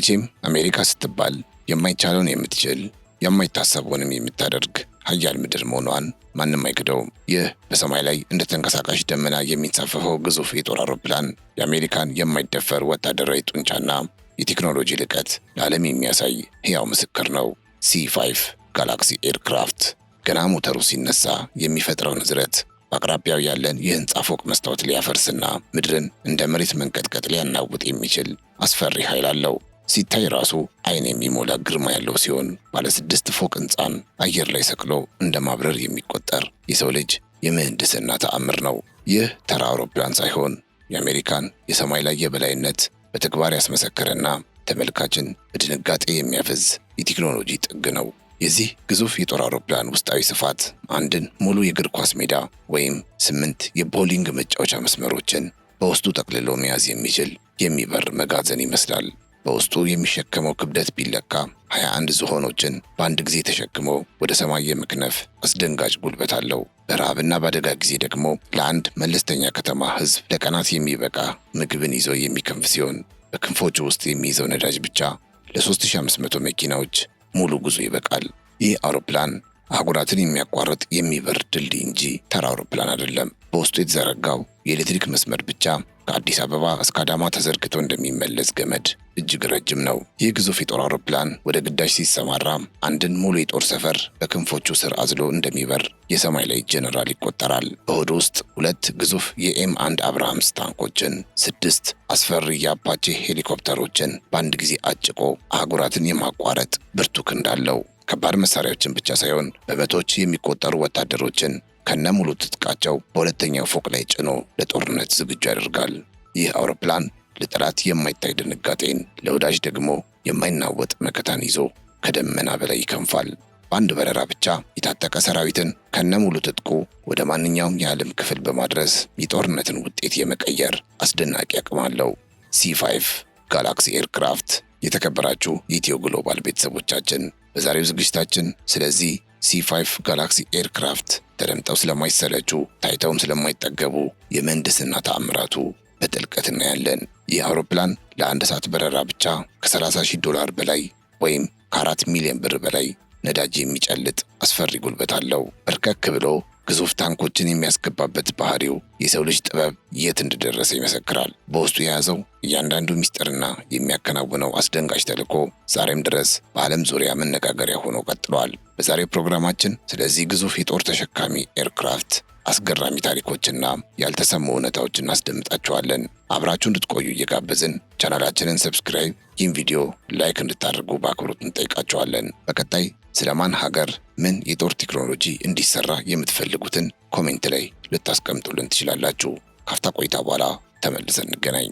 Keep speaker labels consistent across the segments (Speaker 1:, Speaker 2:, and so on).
Speaker 1: መቼም አሜሪካ ስትባል የማይቻለውን የምትችል የማይታሰበውንም የምታደርግ ሀያል ምድር መሆኗን ማንም አይክደውም። ይህ በሰማይ ላይ እንደ ተንቀሳቃሽ ደመና የሚንሳፈፈው ግዙፍ የጦር አውሮፕላን የአሜሪካን የማይደፈር ወታደራዊ ጡንቻና የቴክኖሎጂ ልቀት ለዓለም የሚያሳይ ሕያው ምስክር ነው። C5 ጋላክሲ ኤርክራፍት ገና ሞተሩ ሲነሳ የሚፈጥረው ንዝረት በአቅራቢያው ያለን የህንፃ ፎቅ መስታወት ሊያፈርስና ምድርን እንደ መሬት መንቀጥቀጥ ሊያናውጥ የሚችል አስፈሪ ኃይል አለው። ሲታይ ራሱ ዓይን የሚሞላ ግርማ ያለው ሲሆን ባለ 6 ፎቅ ህንፃን አየር ላይ ሰቅሎ እንደ ማብረር የሚቆጠር የሰው ልጅ የምህንድስና ተአምር ነው። ይህ ተራ አውሮፕላን ሳይሆን የአሜሪካን የሰማይ ላይ የበላይነት በተግባር ያስመሰከረና ተመልካችን በድንጋጤ የሚያፈዝ የቴክኖሎጂ ጥግ ነው። የዚህ ግዙፍ የጦር አውሮፕላን ውስጣዊ ስፋት አንድን ሙሉ የእግር ኳስ ሜዳ ወይም 8 የቦሊንግ መጫወቻ መስመሮችን በውስጡ ጠቅልሎ መያዝ የሚችል የሚበር መጋዘን ይመስላል። በውስጡ የሚሸከመው ክብደት ቢለካ 21 ዝሆኖችን በአንድ ጊዜ ተሸክሞ ወደ ሰማይ የመክነፍ አስደንጋጭ ጉልበት አለው። በረሃብና በአደጋ ጊዜ ደግሞ ለአንድ መለስተኛ ከተማ ህዝብ ለቀናት የሚበቃ ምግብን ይዞ የሚከንፍ ሲሆን በክንፎቹ ውስጥ የሚይዘው ነዳጅ ብቻ ለ3500 መኪናዎች ሙሉ ጉዞ ይበቃል። ይህ አውሮፕላን አህጉራትን የሚያቋርጥ የሚበር ድልድይ እንጂ ተራ አውሮፕላን አይደለም። በውስጡ የተዘረጋው የኤሌክትሪክ መስመር ብቻ ከአዲስ አበባ እስከ አዳማ ተዘርግቶ እንደሚመለስ ገመድ እጅግ ረጅም ነው። ይህ ግዙፍ የጦር አውሮፕላን ወደ ግዳጅ ሲሰማራ አንድን ሙሉ የጦር ሰፈር በክንፎቹ ስር አዝሎ እንደሚበር የሰማይ ላይ ጀነራል ይቆጠራል። በሆዱ ውስጥ 2 ግዙፍ የኤም1 አብርሃምስ ታንኮችን፣ 6 አስፈሪ የአፓቼ ሄሊኮፕተሮችን በአንድ ጊዜ አጭቆ አህጉራትን የማቋረጥ ብርቱ ክንድ አለው። ከባድ መሳሪያዎችን ብቻ ሳይሆን በመቶዎች የሚቆጠሩ ወታደሮችን ከነሙሉ ትጥቃቸው በሁለተኛው ፎቅ ላይ ጭኖ ለጦርነት ዝግጁ ያደርጋል። ይህ አውሮፕላን ለጠላት የማይታይ ድንጋጤን፣ ለወዳጅ ደግሞ የማይናወጥ መከታን ይዞ ከደመና በላይ ይከንፋል። በአንድ በረራ ብቻ የታጠቀ ሰራዊትን ከነሙሉ ትጥቁ ወደ ማንኛውም የዓለም ክፍል በማድረስ የጦርነትን ውጤት የመቀየር አስደናቂ አቅም አለው። C5 ጋላክሲ ኤርክራፍት። የተከበራችሁ የኢትዮ ግሎባል ቤተሰቦቻችን በዛሬው ዝግጅታችን ስለዚህ C5 ጋላክሲ ኤርክራፍት ተደምጠው ስለማይሰለቹ ታይተውም ስለማይጠገቡ የምህንድስና ተአምራቱ በጥልቀት እናያለን። ይህ አውሮፕላን ለአንድ ሰዓት በረራ ብቻ $30,000 በላይ ወይም ከ4 ሚሊዮን ብር በላይ ነዳጅ የሚጨልጥ አስፈሪ ጉልበት አለው። በርከክ ብሎ ግዙፍ ታንኮችን የሚያስገባበት ባህሪው የሰው ልጅ ጥበብ የት እንደደረሰ ይመሰክራል። በውስጡ የያዘው እያንዳንዱ ሚስጥርና የሚያከናውነው አስደንጋጭ ተልዕኮ ዛሬም ድረስ በዓለም ዙሪያ መነጋገሪያ ሆኖ ቀጥሏል። በዛሬው ፕሮግራማችን ስለዚህ ግዙፍ የጦር ተሸካሚ ኤርክራፍት አስገራሚ ታሪኮችና ያልተሰሙ እውነታዎችን እናስደምጣችኋለን። አብራችሁ እንድትቆዩ እየጋበዝን ቻናላችንን ሰብስክራይብ፣ ይህን ቪዲዮ ላይክ እንድታደርጉ በአክብሮት እንጠይቃችኋለን። በቀጣይ ስለማን ሀገር ምን የጦር ቴክኖሎጂ እንዲሰራ የምትፈልጉትን ኮሜንት ላይ ልታስቀምጡልን ትችላላችሁ። ካፍታ ቆይታ በኋላ ተመልሰን እንገናኝ።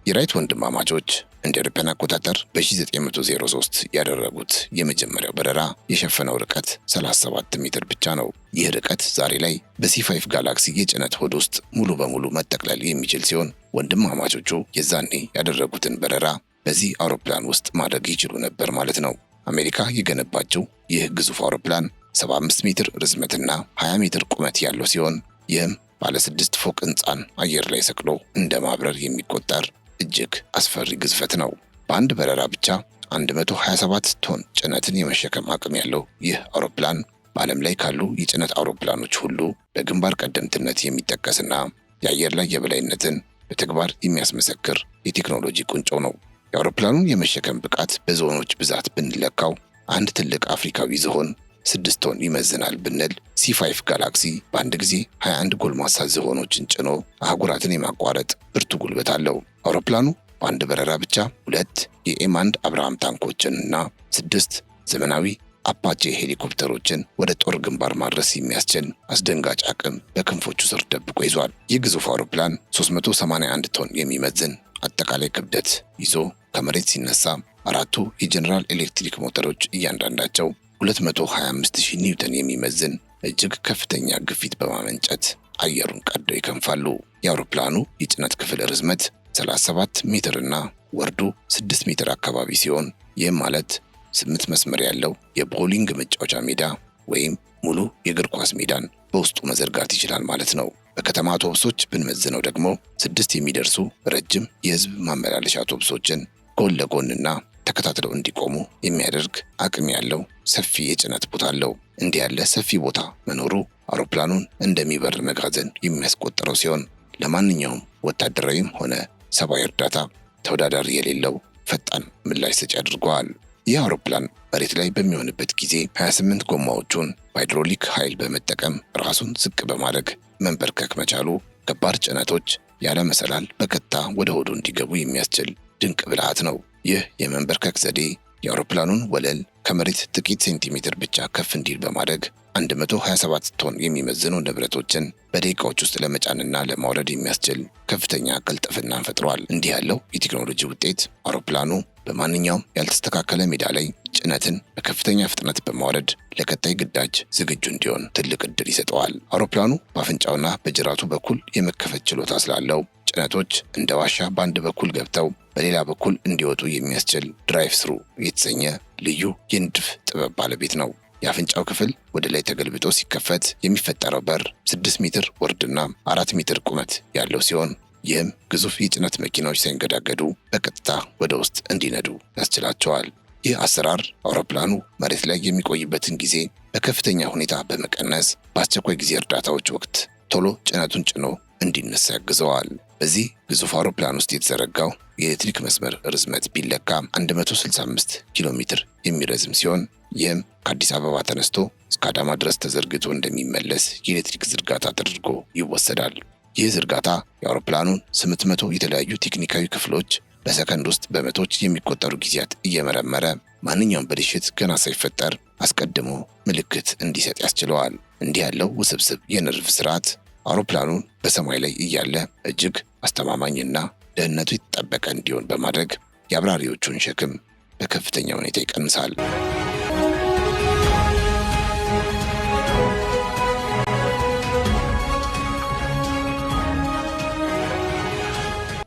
Speaker 1: የራይት ወንድማማቾች እንደ አውሮፓውያን አቆጣጠር በ1903 ያደረጉት የመጀመሪያው በረራ የሸፈነው ርቀት 37 ሜትር ብቻ ነው። ይህ ርቀት ዛሬ ላይ በC5 ጋላክሲ የጭነት ሆድ ውስጥ ሙሉ በሙሉ መጠቅለል የሚችል ሲሆን ወንድማማቾቹ የዛኔ ያደረጉትን በረራ በዚህ አውሮፕላን ውስጥ ማድረግ ይችሉ ነበር ማለት ነው። አሜሪካ የገነባቸው ይህ ግዙፍ አውሮፕላን 75 ሜትር ርዝመትና 20 ሜትር ቁመት ያለው ሲሆን ይህም ባለ 6 ፎቅ ህንፃን አየር ላይ ሰቅሎ እንደ ማብረር የሚቆጠር እጅግ አስፈሪ ግዝፈት ነው። በአንድ በረራ ብቻ 127 ቶን ጭነትን የመሸከም አቅም ያለው ይህ አውሮፕላን በዓለም ላይ ካሉ የጭነት አውሮፕላኖች ሁሉ በግንባር ቀደምትነት የሚጠቀስና የአየር ላይ የበላይነትን በተግባር የሚያስመሰክር የቴክኖሎጂ ቁንጮ ነው። የአውሮፕላኑን የመሸከም ብቃት በዝሆኖች ብዛት ብንለካው አንድ ትልቅ አፍሪካዊ ዝሆን 6 ቶን ይመዝናል ብንል C5 ጋላክሲ በአንድ ጊዜ 21 ጎልማሳ ዝሆኖችን ጭኖ አህጉራትን የማቋረጥ ብርቱ ጉልበት አለው። አውሮፕላኑ በአንድ በረራ ብቻ 2 የኤም1 አብርሃም ታንኮችንና 6 ዘመናዊ አፓቼ ሄሊኮፕተሮችን ወደ ጦር ግንባር ማድረስ የሚያስችል አስደንጋጭ አቅም በክንፎቹ ስር ደብቆ ይዟል። ይህ ግዙፍ አውሮፕላን 381 ቶን የሚመዝን አጠቃላይ ክብደት ይዞ ከመሬት ሲነሳ 4ቱ የጀነራል ኤሌክትሪክ ሞተሮች እያንዳንዳቸው 225,000 ኒውተን የሚመዝን እጅግ ከፍተኛ ግፊት በማመንጨት አየሩን ቀደው ይከንፋሉ። የአውሮፕላኑ የጭነት ክፍል ርዝመት 37 ሜትር እና ወርዱ 6 ሜትር አካባቢ ሲሆን ይህም ማለት 8 መስመር ያለው የቦሊንግ መጫወቻ ሜዳ ወይም ሙሉ የእግር ኳስ ሜዳን በውስጡ መዘርጋት ይችላል ማለት ነው። በከተማ አውቶቡሶች ብንመዝነው ደግሞ 6 የሚደርሱ ረጅም የህዝብ ማመላለሻ አውቶቡሶችን ጎን ለጎንና ተከታትለው እንዲቆሙ የሚያደርግ አቅም ያለው ሰፊ የጭነት ቦታ አለው። እንዲህ ያለ ሰፊ ቦታ መኖሩ አውሮፕላኑን እንደሚበር መጋዘን የሚያስቆጥረው ሲሆን ለማንኛውም ወታደራዊም ሆነ ሰብአዊ እርዳታ ተወዳዳሪ የሌለው ፈጣን ምላሽ ሰጪ አድርገዋል። ይህ አውሮፕላን መሬት ላይ በሚሆንበት ጊዜ 28 ጎማዎቹን በሃይድሮሊክ ኃይል በመጠቀም ራሱን ዝቅ በማድረግ መንበርከክ መቻሉ ከባድ ጭነቶች ያለ መሰላል በቀጥታ ወደ ሆዱ እንዲገቡ የሚያስችል ድንቅ ብልሃት ነው። ይህ የመንበርከክ ዘዴ የአውሮፕላኑን ወለል ከመሬት ጥቂት ሴንቲሜትር ብቻ ከፍ እንዲል በማድረግ 127 ቶን የሚመዝኑ ንብረቶችን በደቂቃዎች ውስጥ ለመጫንና ለማውረድ የሚያስችል ከፍተኛ ቅልጥፍናን ፈጥሯል። እንዲህ ያለው የቴክኖሎጂ ውጤት አውሮፕላኑ በማንኛውም ያልተስተካከለ ሜዳ ላይ ጭነትን በከፍተኛ ፍጥነት በማውረድ ለቀጣይ ግዳጅ ዝግጁ እንዲሆን ትልቅ ዕድል ይሰጠዋል። አውሮፕላኑ በአፍንጫውና በጅራቱ በኩል የመከፈት ችሎታ ስላለው ጭነቶች እንደ ዋሻ በአንድ በኩል ገብተው በሌላ በኩል እንዲወጡ የሚያስችል ድራይቭ ስሩ የተሰኘ ልዩ የንድፍ ጥበብ ባለቤት ነው። የአፍንጫው ክፍል ወደ ላይ ተገልብጦ ሲከፈት የሚፈጠረው በር 6 ሜትር ወርድና 4 ሜትር ቁመት ያለው ሲሆን ይህም ግዙፍ የጭነት መኪናዎች ሳይንገዳገዱ በቀጥታ ወደ ውስጥ እንዲነዱ ያስችላቸዋል። ይህ አሰራር አውሮፕላኑ መሬት ላይ የሚቆይበትን ጊዜ በከፍተኛ ሁኔታ በመቀነስ በአስቸኳይ ጊዜ እርዳታዎች ወቅት ቶሎ ጭነቱን ጭኖ እንዲነሳ ያግዘዋል። በዚህ ግዙፍ አውሮፕላን ውስጥ የተዘረጋው የኤሌክትሪክ መስመር ርዝመት ቢለካ 165 ኪሎ ሜትር የሚረዝም ሲሆን ይህም ከአዲስ አበባ ተነስቶ እስከ አዳማ ድረስ ተዘርግቶ እንደሚመለስ የኤሌክትሪክ ዝርጋታ ተደርጎ ይወሰዳል። ይህ ዝርጋታ የአውሮፕላኑን 800 የተለያዩ ቴክኒካዊ ክፍሎች በሰከንድ ውስጥ በመቶዎች የሚቆጠሩ ጊዜያት እየመረመረ ማንኛውም ብልሽት ገና ሳይፈጠር አስቀድሞ ምልክት እንዲሰጥ ያስችለዋል። እንዲህ ያለው ውስብስብ የነርቭ ስርዓት አውሮፕላኑን በሰማይ ላይ እያለ እጅግ አስተማማኝና ደህንነቱ የተጠበቀ እንዲሆን በማድረግ የአብራሪዎቹን ሸክም በከፍተኛ ሁኔታ ይቀንሳል።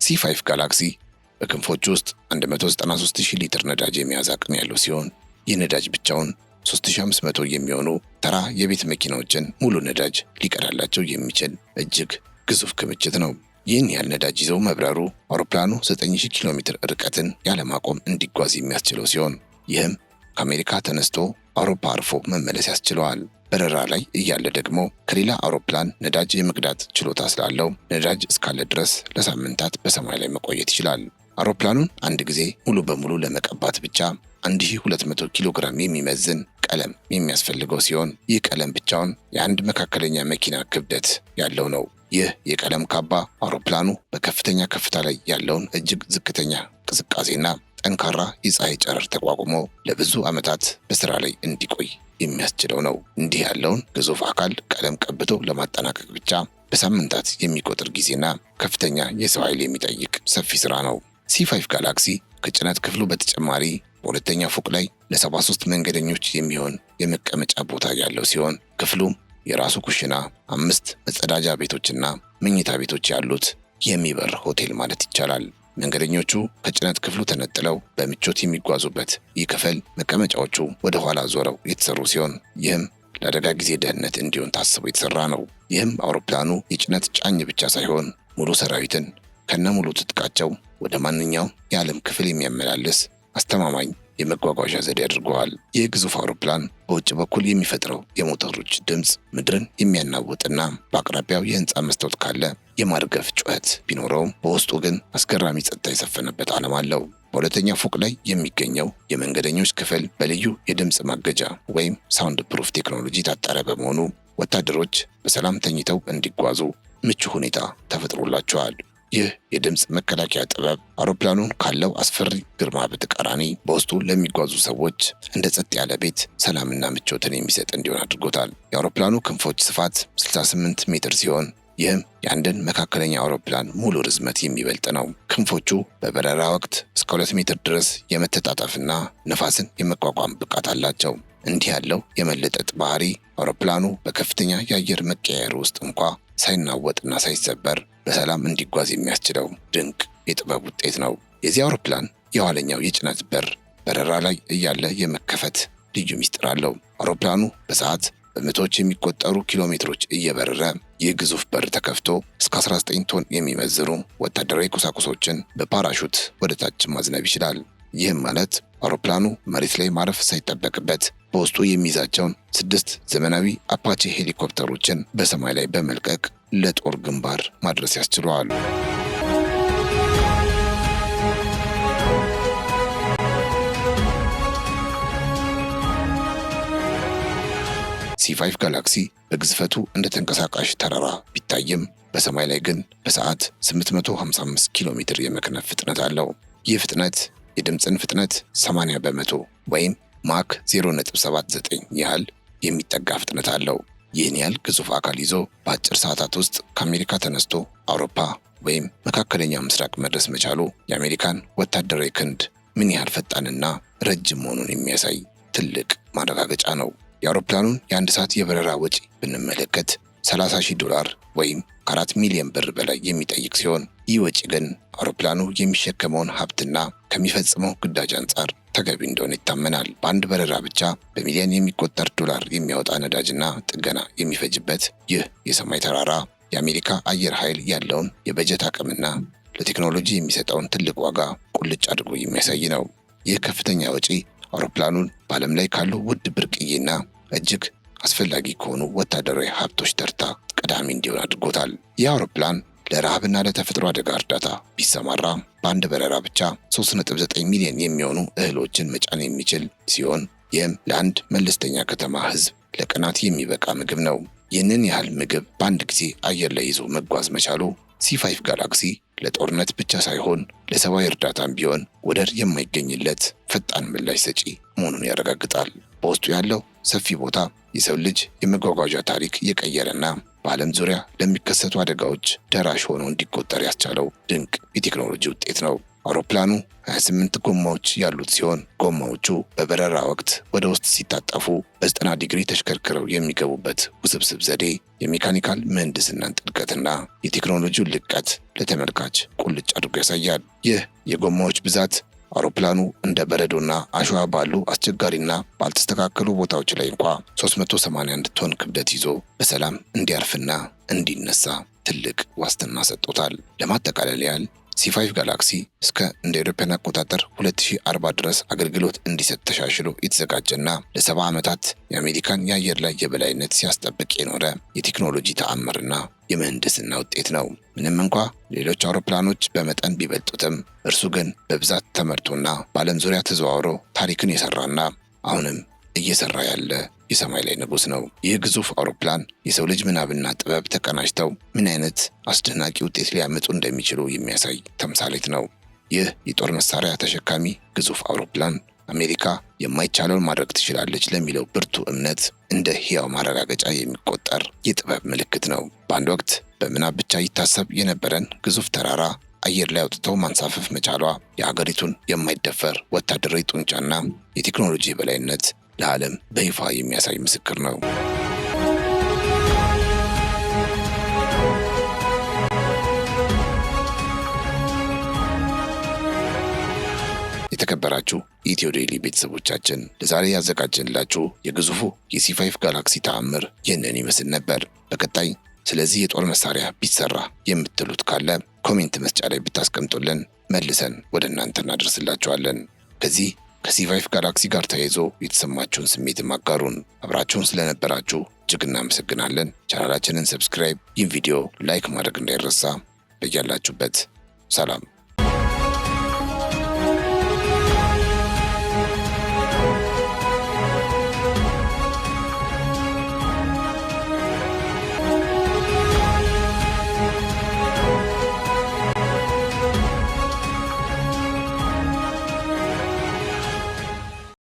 Speaker 1: C5 ጋላክሲ በክንፎቹ ውስጥ 193000 ሊትር ነዳጅ የመያዝ አቅም ያለው ሲሆን ይህ ነዳጅ ብቻውን 3500 የሚሆኑ ተራ የቤት መኪናዎችን ሙሉ ነዳጅ ሊቀዳላቸው የሚችል እጅግ ግዙፍ ክምችት ነው። ይህን ያህል ነዳጅ ይዘው መብረሩ አውሮፕላኑ 9000 ኪሎ ሜትር ርቀትን ያለማቆም እንዲጓዝ የሚያስችለው ሲሆን ይህም ከአሜሪካ ተነስቶ አውሮፓ አርፎ መመለስ ያስችለዋል። በረራ ላይ እያለ ደግሞ ከሌላ አውሮፕላን ነዳጅ የመቅዳት ችሎታ ስላለው ነዳጅ እስካለ ድረስ ለሳምንታት በሰማይ ላይ መቆየት ይችላል። አውሮፕላኑን አንድ ጊዜ ሙሉ በሙሉ ለመቀባት ብቻ 1200 ኪሎ ግራም የሚመዝን ቀለም የሚያስፈልገው ሲሆን ይህ ቀለም ብቻውን የአንድ መካከለኛ መኪና ክብደት ያለው ነው። ይህ የቀለም ካባ አውሮፕላኑ በከፍተኛ ከፍታ ላይ ያለውን እጅግ ዝቅተኛ ቅዝቃዜና ጠንካራ የፀሐይ ጨረር ተቋቁሞ ለብዙ ዓመታት በስራ ላይ እንዲቆይ የሚያስችለው ነው። እንዲህ ያለውን ግዙፍ አካል ቀለም ቀብቶ ለማጠናቀቅ ብቻ በሳምንታት የሚቆጥር ጊዜና ከፍተኛ የሰው ኃይል የሚጠይቅ ሰፊ ስራ ነው። C5 ጋላክሲ ከጭነት ክፍሉ በተጨማሪ በሁለተኛ ፎቅ ላይ ለ73 መንገደኞች የሚሆን የመቀመጫ ቦታ ያለው ሲሆን ክፍሉም የራሱ ኩሽና፣ 5 መጸዳጃ ቤቶችና መኝታ ቤቶች ያሉት የሚበር ሆቴል ማለት ይቻላል። መንገደኞቹ ከጭነት ክፍሉ ተነጥለው በምቾት የሚጓዙበት ይህ ክፍል መቀመጫዎቹ ወደ ኋላ ዞረው የተሰሩ ሲሆን ይህም ለአደጋ ጊዜ ደህንነት እንዲሆን ታስቦ የተሰራ ነው። ይህም አውሮፕላኑ የጭነት ጫኝ ብቻ ሳይሆን ሙሉ ሰራዊትን ከነሙሉ ትጥቃቸው ወደ ማንኛውም የዓለም ክፍል የሚያመላልስ አስተማማኝ የመጓጓዣ ዘዴ አድርገዋል። ይህ ግዙፍ አውሮፕላን በውጭ በኩል የሚፈጥረው የሞተሮች ድምፅ ምድርን የሚያናውጥና በአቅራቢያው የህንፃ መስታወት ካለ የማርገፍ ጩኸት ቢኖረውም በውስጡ ግን አስገራሚ ጸጥታ የሰፈነበት ዓለም አለው። በሁለተኛ ፎቅ ላይ የሚገኘው የመንገደኞች ክፍል በልዩ የድምፅ ማገጃ ወይም ሳውንድ ፕሩፍ ቴክኖሎጂ የታጠረ በመሆኑ ወታደሮች በሰላም ተኝተው እንዲጓዙ ምቹ ሁኔታ ተፈጥሮላቸዋል። ይህ የድምፅ መከላከያ ጥበብ አውሮፕላኑን ካለው አስፈሪ ግርማ በተቃራኒ በውስጡ ለሚጓዙ ሰዎች እንደ ጸጥ ያለ ቤት ሰላምና ምቾትን የሚሰጥ እንዲሆን አድርጎታል። የአውሮፕላኑ ክንፎች ስፋት 68 ሜትር ሲሆን ይህም የአንድን መካከለኛ አውሮፕላን ሙሉ ርዝመት የሚበልጥ ነው። ክንፎቹ በበረራ ወቅት እስከ 2 ሜትር ድረስ የመተጣጠፍና ነፋስን የመቋቋም ብቃት አላቸው። እንዲህ ያለው የመለጠጥ ባህሪ አውሮፕላኑ በከፍተኛ የአየር መቀያየር ውስጥ እንኳ ሳይናወጥና ሳይሰበር በሰላም እንዲጓዝ የሚያስችለው ድንቅ የጥበብ ውጤት ነው። የዚህ አውሮፕላን የኋለኛው የጭነት በር በረራ ላይ እያለ የመከፈት ልዩ ሚስጥር አለው። አውሮፕላኑ በሰዓት በመቶዎች የሚቆጠሩ ኪሎ ሜትሮች እየበረረ ይህ ግዙፍ በር ተከፍቶ እስከ 19 ቶን የሚመዝኑ ወታደራዊ ቁሳቁሶችን በፓራሹት ወደ ታች ማዝነብ ይችላል። ይህም ማለት አውሮፕላኑ መሬት ላይ ማረፍ ሳይጠበቅበት በውስጡ የሚይዛቸውን 6 ዘመናዊ አፓቼ ሄሊኮፕተሮችን በሰማይ ላይ በመልቀቅ ለጦር ግንባር ማድረስ ያስችለዋል። C5 ጋላክሲ በግዝፈቱ እንደ ተንቀሳቃሽ ተራራ ቢታይም በሰማይ ላይ ግን በሰዓት 855 ኪሎ ሜትር የመክነፍ ፍጥነት አለው። ይህ ፍጥነት የድምፅን ፍጥነት 80 በመቶ ወይም ማክ 0.79 ያህል የሚጠጋ ፍጥነት አለው። ይህን ያህል ግዙፍ አካል ይዞ በአጭር ሰዓታት ውስጥ ከአሜሪካ ተነስቶ አውሮፓ ወይም መካከለኛ ምስራቅ መድረስ መቻሉ የአሜሪካን ወታደራዊ ክንድ ምን ያህል ፈጣንና ረጅም መሆኑን የሚያሳይ ትልቅ ማረጋገጫ ነው። የአውሮፕላኑን የአንድ ሰዓት የበረራ ወጪ ብንመለከት $30,000 ወይም ከ4 ሚሊዮን ብር በላይ የሚጠይቅ ሲሆን ይህ ወጪ ግን አውሮፕላኑ የሚሸከመውን ሀብትና ከሚፈጽመው ግዳጅ አንጻር ተገቢ እንደሆነ ይታመናል። በአንድ በረራ ብቻ በሚሊዮን የሚቆጠር ዶላር የሚያወጣ ነዳጅና ጥገና የሚፈጅበት ይህ የሰማይ ተራራ የአሜሪካ አየር ኃይል ያለውን የበጀት አቅምና ለቴክኖሎጂ የሚሰጠውን ትልቅ ዋጋ ቁልጭ አድርጎ የሚያሳይ ነው። ይህ ከፍተኛ ወጪ አውሮፕላኑን በዓለም ላይ ካሉ ውድ ብርቅዬና እጅግ አስፈላጊ ከሆኑ ወታደራዊ ሀብቶች ተርታ ቀዳሚ እንዲሆን አድርጎታል። ይህ አውሮፕላን ለረሃብና ለተፈጥሮ አደጋ እርዳታ ቢሰማራ በአንድ በረራ ብቻ 3.9 ሚሊዮን የሚሆኑ እህሎችን መጫን የሚችል ሲሆን ይህም ለአንድ መለስተኛ ከተማ ሕዝብ ለቀናት የሚበቃ ምግብ ነው። ይህንን ያህል ምግብ በአንድ ጊዜ አየር ላይ ይዞ መጓዝ መቻሉ C5 ጋላክሲ ለጦርነት ብቻ ሳይሆን ለሰብአዊ እርዳታም ቢሆን ወደር የማይገኝለት ፈጣን ምላሽ ሰጪ መሆኑን ያረጋግጣል። በውስጡ ያለው ሰፊ ቦታ የሰው ልጅ የመጓጓዣ ታሪክ የቀየረና በዓለም ዙሪያ ለሚከሰቱ አደጋዎች ደራሽ ሆኖ እንዲቆጠር ያስቻለው ድንቅ የቴክኖሎጂ ውጤት ነው። አውሮፕላኑ 28 ጎማዎች ያሉት ሲሆን ጎማዎቹ በበረራ ወቅት ወደ ውስጥ ሲታጠፉ በ90 ዲግሪ ተሽከርክረው የሚገቡበት ውስብስብ ዘዴ የሜካኒካል ምህንድስናን ጥልቀትና የቴክኖሎጂውን ልቀት ለተመልካች ቁልጭ አድርጎ ያሳያል። ይህ የጎማዎች ብዛት አውሮፕላኑ እንደ በረዶና አሸዋ ባሉ አስቸጋሪና ባልተስተካከሉ ቦታዎች ላይ እንኳ 381 ቶን ክብደት ይዞ በሰላም እንዲያርፍና እንዲነሳ ትልቅ ዋስትና ሰጥቶታል። ለማጠቃለል ያህል C5 ጋላክሲ እስከ እንደ አውሮፓውያን አቆጣጠር 2040 ድረስ አገልግሎት እንዲሰጥ ተሻሽሎ የተዘጋጀና ለ70 ዓመታት የአሜሪካን የአየር ላይ የበላይነት ሲያስጠብቅ የኖረ የቴክኖሎጂ ተአምርና የምህንድስና ውጤት ነው። ምንም እንኳ ሌሎች አውሮፕላኖች በመጠን ቢበልጡትም እርሱ ግን በብዛት ተመርቶና በዓለም ዙሪያ ተዘዋውሮ ታሪክን የሰራና አሁንም እየሰራ ያለ የሰማይ ላይ ንጉስ ነው። ይህ ግዙፍ አውሮፕላን የሰው ልጅ ምናብና ጥበብ ተቀናጅተው ምን አይነት አስደናቂ ውጤት ሊያመጡ እንደሚችሉ የሚያሳይ ተምሳሌት ነው። ይህ የጦር መሳሪያ ተሸካሚ ግዙፍ አውሮፕላን አሜሪካ የማይቻለውን ማድረግ ትችላለች ለሚለው ብርቱ እምነት እንደ ሕያው ማረጋገጫ የሚቆጠር የጥበብ ምልክት ነው። በአንድ ወቅት በምናብ ብቻ ይታሰብ የነበረን ግዙፍ ተራራ አየር ላይ አውጥተው ማንሳፈፍ መቻሏ የሀገሪቱን የማይደፈር ወታደራዊ ጡንቻና የቴክኖሎጂ የበላይነት ለዓለም በይፋ የሚያሳይ ምስክር ነው። የተከበራችሁ የኢትዮ ዴይሊ ቤተሰቦቻችን ለዛሬ ያዘጋጀንላችሁ የግዙፉ የC5 ጋላክሲ ተአምር ይህንን ይመስል ነበር። በቀጣይ ስለዚህ የጦር መሳሪያ ቢሰራ የምትሉት ካለ ኮሜንት መስጫ ላይ ብታስቀምጡልን መልሰን ወደ እናንተ እናደርስላችኋለን። ከዚህ ከC5 ጋላክሲ ጋር ተያይዞ የተሰማችሁን ስሜት ማጋሩን። አብራችሁን ስለነበራችሁ እጅግ እናመሰግናለን። ቻናላችንን ሰብስክራይብ፣ ይህን ቪዲዮ ላይክ ማድረግ እንዳይረሳ። በያላችሁበት ሰላም